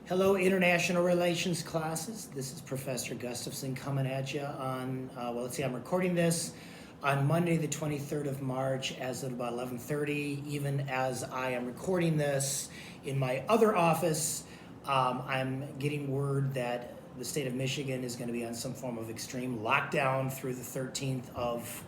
Hello, International Relations classes. This is Professor Gustafson coming at you on, I'm recording this on Monday, the 23rd of March as of about 11:30. Even as I am recording this in my other office, I'm getting word that the state of Michigan is going to be on some form of extreme lockdown through the 13th of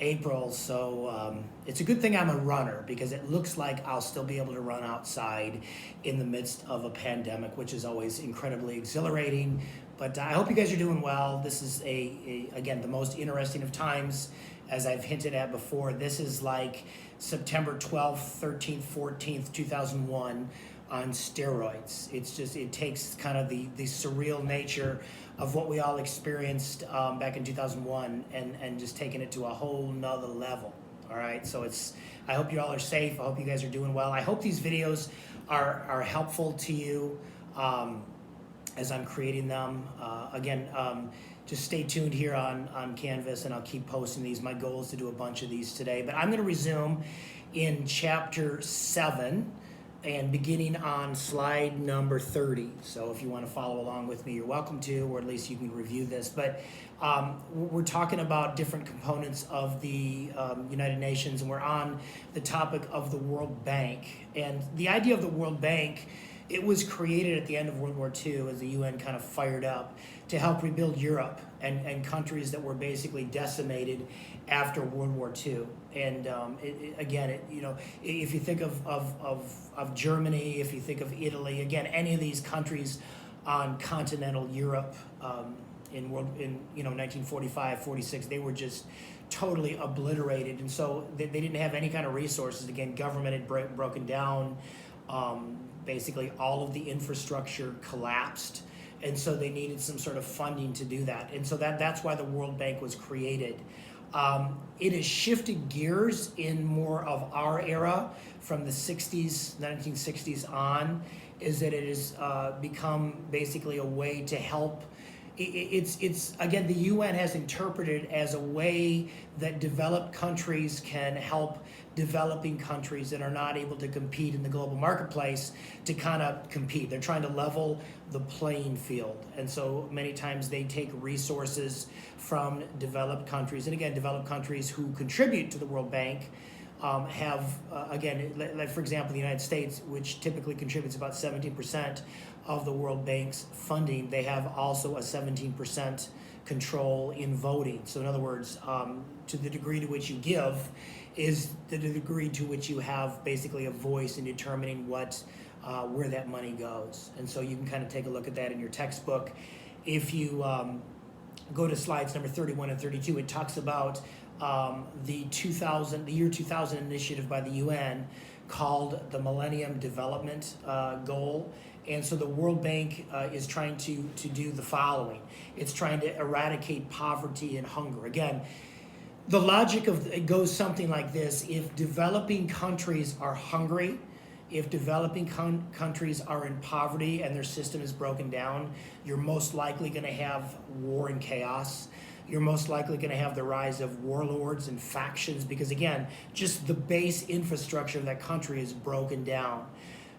April, so it's a good thing I'm a runner because it looks like I'll still be able to run outside in the midst of a pandemic, which is always incredibly exhilarating. But I hope you guys are doing well. This is again, the most interesting of times, as I've hinted at before. This is like September 12th, 13th, 14th, 2001 on steroids. It takes kind of the surreal nature of what we all experienced back in 2001 and just taking it to a whole nother level. All right, so I hope you all are safe. I hope you guys are doing well. I hope these videos are helpful to you as I'm creating them. Just stay tuned here on Canvas and I'll keep posting these. My goal is to do a bunch of these today, but I'm going to resume in chapter 7 and beginning on slide number 30. So if you want to follow along with me, you're welcome to, or at least you can review this. But we're talking about different components of the United Nations, and we're on the topic of the World Bank. And the idea of the World Bank, it was created at the end of World War II as the UN kind of fired up to help rebuild Europe and countries that were basically decimated after World War II. And if you think of Germany, if you think of Italy, again, any of these countries on continental Europe in 1945, 46, they were just totally obliterated. And so they didn't have any kind of resources. Again, government had broken down. Basically all of the infrastructure collapsed, and so they needed some sort of funding to do that. And so that's why the World Bank was created. It has shifted gears in more of our era from the 1960s on, is that it has become basically a way to help. It's again, the UN has interpreted as a way that developed countries can help developing countries that are not able to compete in the global marketplace to kind of compete. They're trying to level the playing field. And so many times they take resources from developed countries. And again, developed countries who contribute to the World Bank have, like for example, the United States, which typically contributes about 17% of the World Bank's funding, they have also a 17% control in voting. So in other words, to the degree to which you give is the degree to which you have basically a voice in determining where that money goes. And so you can kind of take a look at that in your textbook. If you go to slides number 31 and 32, it talks about the year 2000 initiative by the UN called the Millennium Development Goal. And so the World Bank is trying to do the following. It's trying to eradicate poverty and hunger. Again, the logic of it goes something like this. If developing countries are hungry, if developing countries are in poverty and their system is broken down, you're most likely going to have war and chaos. You're most likely going to have the rise of warlords and factions because, again, just the base infrastructure of that country is broken down.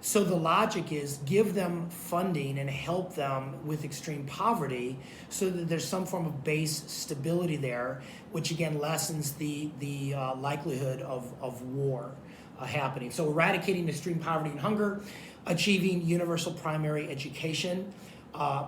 So the logic is give them funding and help them with extreme poverty so that there's some form of base stability there, which again lessens the likelihood of war happening. So eradicating extreme poverty and hunger, achieving universal primary education,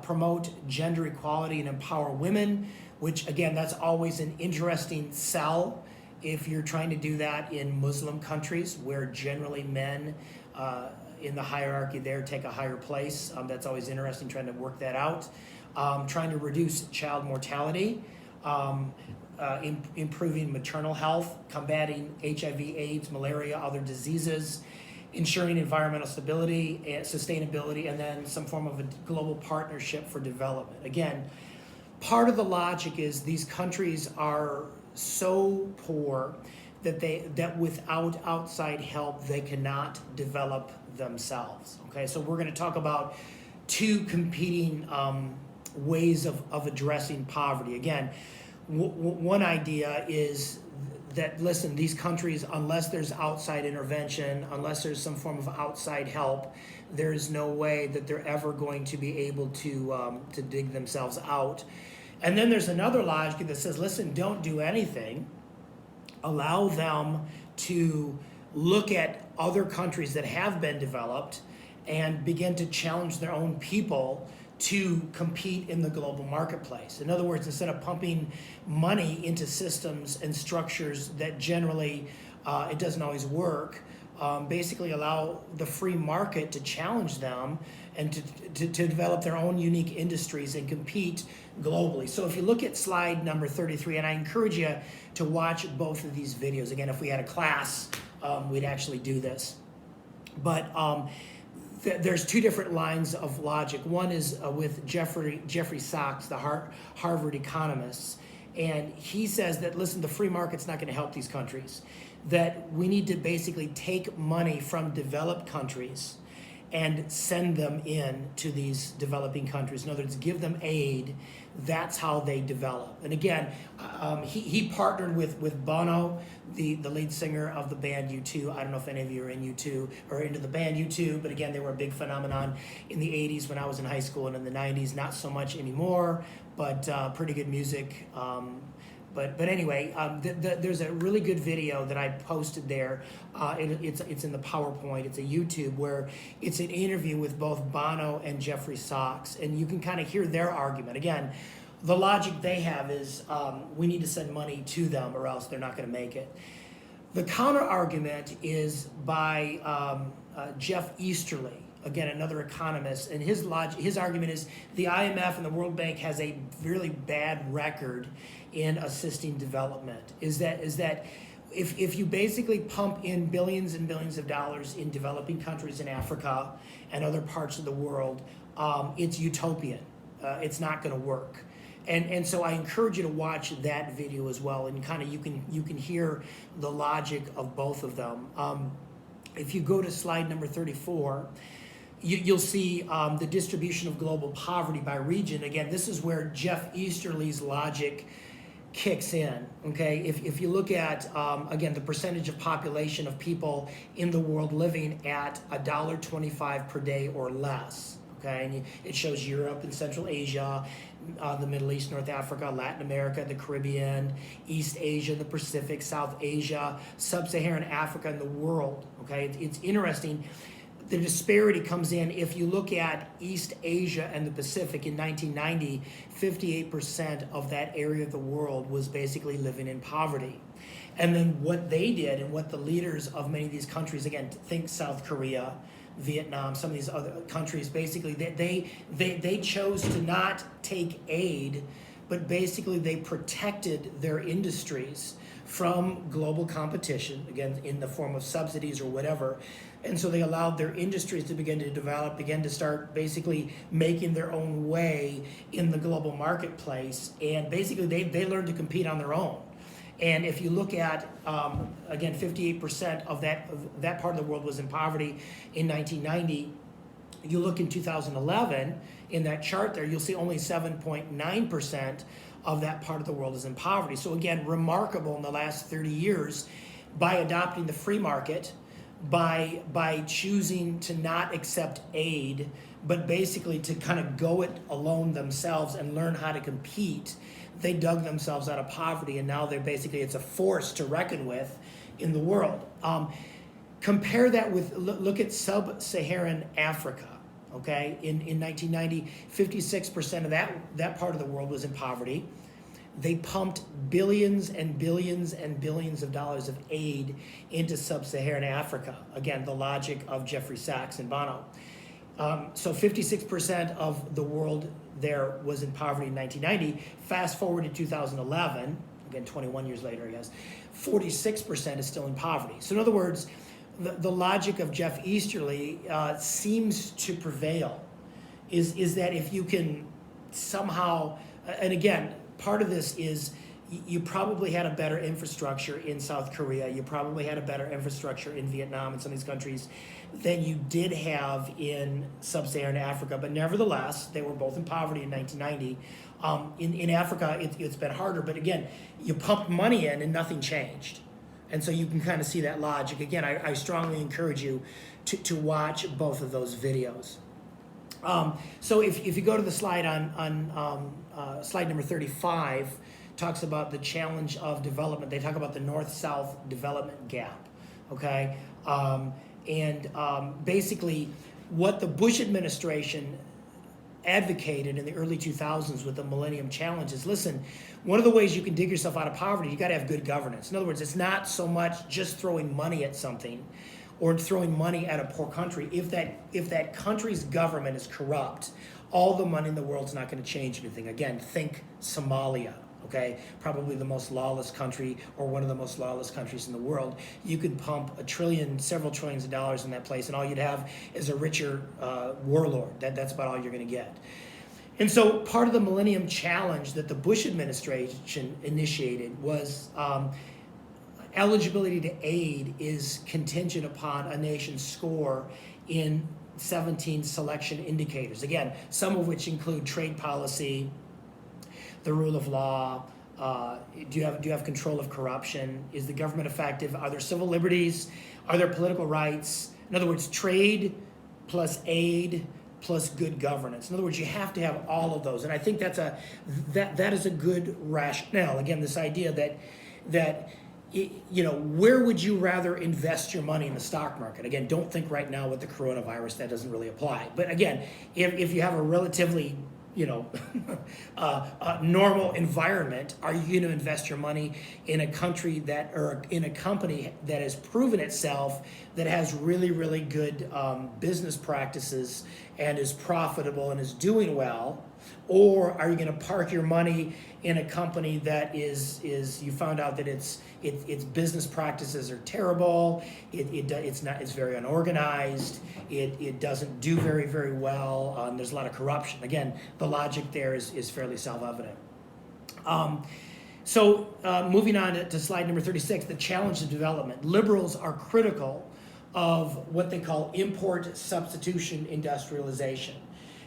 promote gender equality and empower women, which again, that's always an interesting sell if you're trying to do that in Muslim countries where generally men in the hierarchy there take a higher place. That's always interesting, trying to work that out. Trying to reduce child mortality, improving maternal health, combating HIV, AIDS, malaria, other diseases, ensuring environmental stability and sustainability, and then some form of a global partnership for development. Again, part of the logic is these countries are so poor that without outside help, they cannot develop themselves. Okay, so we're going to talk about two competing ways of addressing poverty. Again, one idea is that, listen, these countries, unless there's outside intervention, unless there's some form of outside help, there is no way that they're ever going to be able to dig themselves out. And then there's another logic that says, listen, don't do anything. Allow them to look at other countries that have been developed and begin to challenge their own people to compete in the global marketplace. In other words, instead of pumping money into systems and structures that generally it doesn't always work, basically allow the free market to challenge them and to develop their own unique industries and compete globally. So if you look at slide number 33, and I encourage you to watch both of these videos. Again, if we had a class, we'd actually do this. But there's two different lines of logic. One is with Jeffrey Sachs, the Harvard economist, and he says that, listen, the free market's not going to help these countries, that we need to basically take money from developed countries and send them in to these developing countries. In other words, give them aid. That's how they develop. And again, he partnered with Bono, the lead singer of the band U2. I don't know if any of you are in U2 or into the band U2, but again, they were a big phenomenon in the 80s when I was in high school, and in the 90s, not so much anymore, but pretty good music. But anyway, there's a really good video that I posted there. It's in the PowerPoint. It's a YouTube where it's an interview with both Bono and Jeffrey Sachs, and you can kind of hear their argument. Again, the logic they have is we need to send money to them or else they're not going to make it. The counter argument is by Jeff Easterly, again, another economist, and his argument is the IMF and the World Bank has a really bad record in assisting development. Is that if you basically pump in billions and billions of dollars in developing countries in Africa and other parts of the world, it's utopian. It's not going to work. And so I encourage you to watch that video as well, and kind of you can hear the logic of both of them. If you go to slide number 34, you'll see the distribution of global poverty by region. Again, this is where Jeff Easterly's logic kicks in, okay? If you look at, again, the percentage of population of people in the world living at $1.25 per day or less, okay? And it shows Europe and Central Asia, the Middle East, North Africa, Latin America, the Caribbean, East Asia, the Pacific, South Asia, Sub-Saharan Africa, and the world, okay? It's interesting. The disparity comes in if you look at East Asia and the Pacific in 1990, 58% of that area of the world was basically living in poverty. And then what they did and what the leaders of many of these countries, again, think South Korea, Vietnam, some of these other countries, basically they chose to not take aid, but basically they protected their industries from global competition, again, in the form of subsidies or whatever. And so they allowed their industries to begin to develop, begin to start basically making their own way in the global marketplace. And basically they learned to compete on their own. And if you look at, again, 58% of that part of the world was in poverty in 1990. You look in 2011, in that chart there, you'll see only 7.9% of that part of the world is in poverty. So again, remarkable in the last 30 years by adopting the free market, by choosing to not accept aid, but basically to kind of go it alone themselves and learn how to compete. They dug themselves out of poverty, and now they're basically, it's a force to reckon with in the world. Compare that with, look at Sub-Saharan Africa, okay? In 1990, 56% of that part of the world was in poverty. They pumped billions and billions and billions of dollars of aid into Sub-Saharan Africa. Again, the logic of Jeffrey Sachs and Bono. So 56% of the world there was in poverty in 1990. Fast forward to 2011, again, 21 years later, I guess, 46% is still in poverty. So in other words, the logic of Jeff Easterly seems to prevail, is that if you can somehow, and again, part of this is you probably had a better infrastructure in South Korea, you probably had a better infrastructure in Vietnam and some of these countries than you did have in Sub-Saharan Africa, but nevertheless, they were both in poverty in 1990. In Africa, it's been harder, but again, you pumped money in and nothing changed. And so you can kind of see that logic. Again, I strongly encourage you to watch both of those videos. So if you go to the slide on slide number 35, talks about the challenge of development. They talk about the north-south development gap, okay? Basically what the Bush administration advocated in the early 2000s with the Millennium Challenge is, listen, one of the ways you can dig yourself out of poverty, you got to have good governance. In other words, it's not so much just throwing money at something or throwing money at a poor country. If that country's government is corrupt, all the money in the world's not going to change anything. Again, think Somalia. Okay, probably the most lawless country, or one of the most lawless countries in the world. You could pump several trillions of dollars in that place, and all you'd have is a richer warlord. That's about all you're going to get. And so part of the Millennium Challenge that the Bush administration initiated was eligibility to aid is contingent upon a nation's score in 17 selection indicators. Again, some of which include trade policy, the rule of law, do you have control of corruption? Is the government effective? Are there civil liberties? Are there political rights? In other words, trade plus aid plus good governance. In other words, you have to have all of those. And I think that is a good rationale. Again, this idea that where would you rather invest your money in the stock market? Again, don't think right now with the coronavirus, that doesn't really apply. But again, if you have a relatively normal environment, are you going to invest your money in a country or in a company that has proven itself that has really, really good business practices and is profitable and is doing well? Or are you going to park your money in a company that is you found out that its business practices are terrible, it's very unorganized, it doesn't do very, very well, there's a lot of corruption. Again, the logic there is fairly self-evident. Moving on to slide number 36, the challenge of development. Liberals are critical of what they call import substitution industrialization.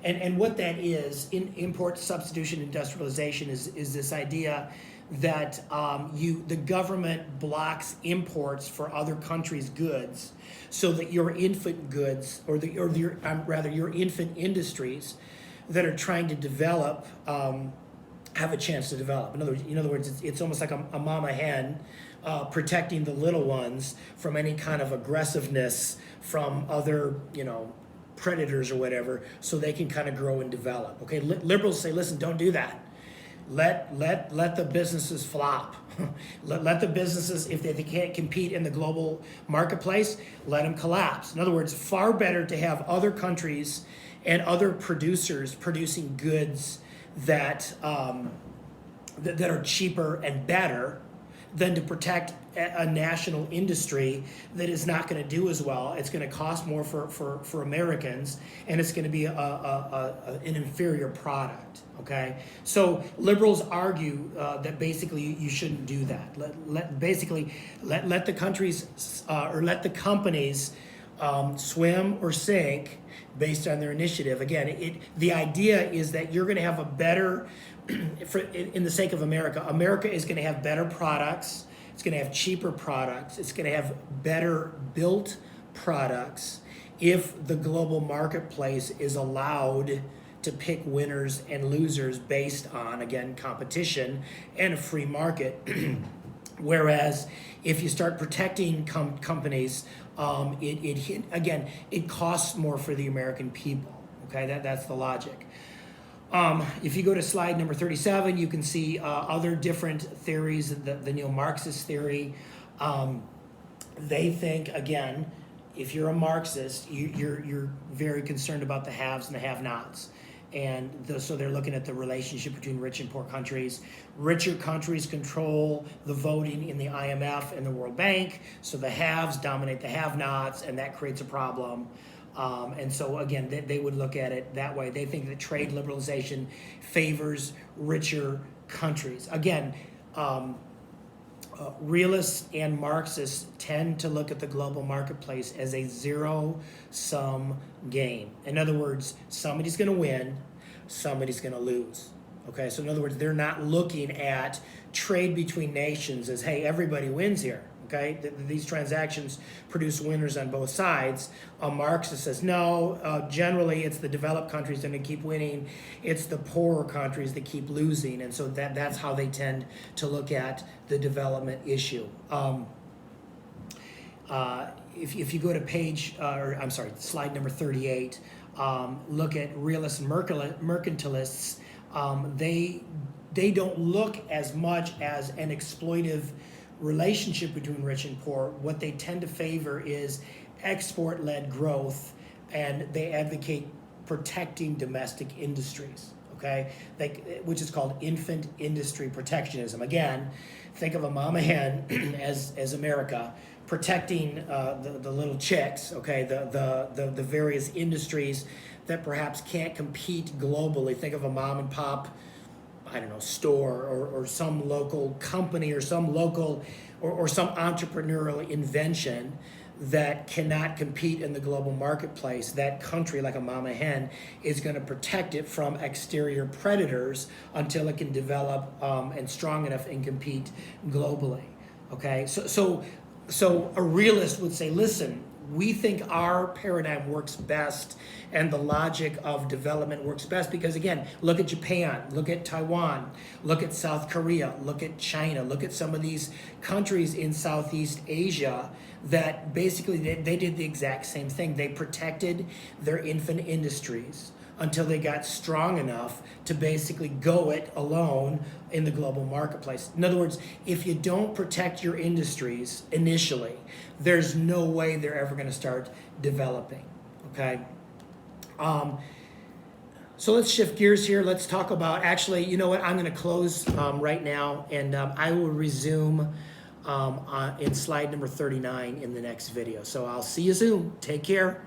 And what that is, in import substitution industrialization is this idea that the government blocks imports for other countries' goods, so that your infant goods your infant industries that are trying to develop have a chance to develop. In other words, it's almost like a mama hen protecting the little ones from any kind of aggressiveness from other predators or whatever, so they can kind of grow and develop. Okay, liberals say, listen, don't do that. Let the businesses flop. let the businesses, if they can't compete in the global marketplace, let them collapse. In other words, far better to have other countries and other producers producing goods that are cheaper and better than to protect a national industry that is not going to do as well. It's going to cost more for Americans, and it's going to be an inferior product. Okay, so liberals argue that basically you shouldn't do that. Let the countries or let the companies swim or sink based on their initiative. Again, the idea is that you're going to have a better, in the sake of America, America is going to have better products. It's going to have cheaper products. It's going to have better built products if the global marketplace is allowed to pick winners and losers based on, again, competition and a free market. Whereas if you start protecting companies, it costs more for the American people. Okay, that's the logic. If you go to slide number 37, you can see other different theories. The neo-Marxist theory, they think, again, if you're a Marxist, you're very concerned about the haves and the have-nots. And so they're looking at the relationship between rich and poor countries. Richer countries control the voting in the IMF and the World Bank, so the haves dominate the have-nots, and that creates a problem. And so, again, they would look at it that way. They think that trade liberalization favors richer countries. Again, realists and Marxists tend to look at the global marketplace as a zero-sum game. In other words, somebody's going to win, somebody's going to lose. Okay, so in other words, they're not looking at trade between nations as, hey, everybody wins here. Okay, these transactions produce winners on both sides. A Marxist says no. Generally, it's the developed countries that keep winning. It's the poorer countries that keep losing, and so that's how they tend to look at the development issue. If you go to slide number 38, look at realist and mercantilists. They don't look as much as an exploitive relationship between rich and poor. What they tend to favor is export-led growth, and they advocate protecting domestic industries, okay? Which is called infant industry protectionism. Again, think of a mama hen as America protecting the little chicks, okay? The various industries that perhaps can't compete globally. Think of a mom and pop, I don't know, store or some local company or some local or some entrepreneurial invention that cannot compete in the global marketplace. That country, like a mama hen, is going to protect it from exterior predators until it can develop and strong enough and compete globally. Okay, so a realist would say, listen, we think our paradigm works best and the logic of development works best because, again, look at Japan, look at Taiwan, look at South Korea, look at China, look at some of these countries in Southeast Asia that basically they did the exact same thing. They protected their infant industries until they got strong enough to basically go it alone in the global marketplace. In other words, if you don't protect your industries initially, there's no way they're ever going to start developing, okay? So let's shift gears here. Let's talk about, actually, you know what? I'm going to close right now, and I will resume in slide number 39 in the next video. So I'll see you soon. Take care.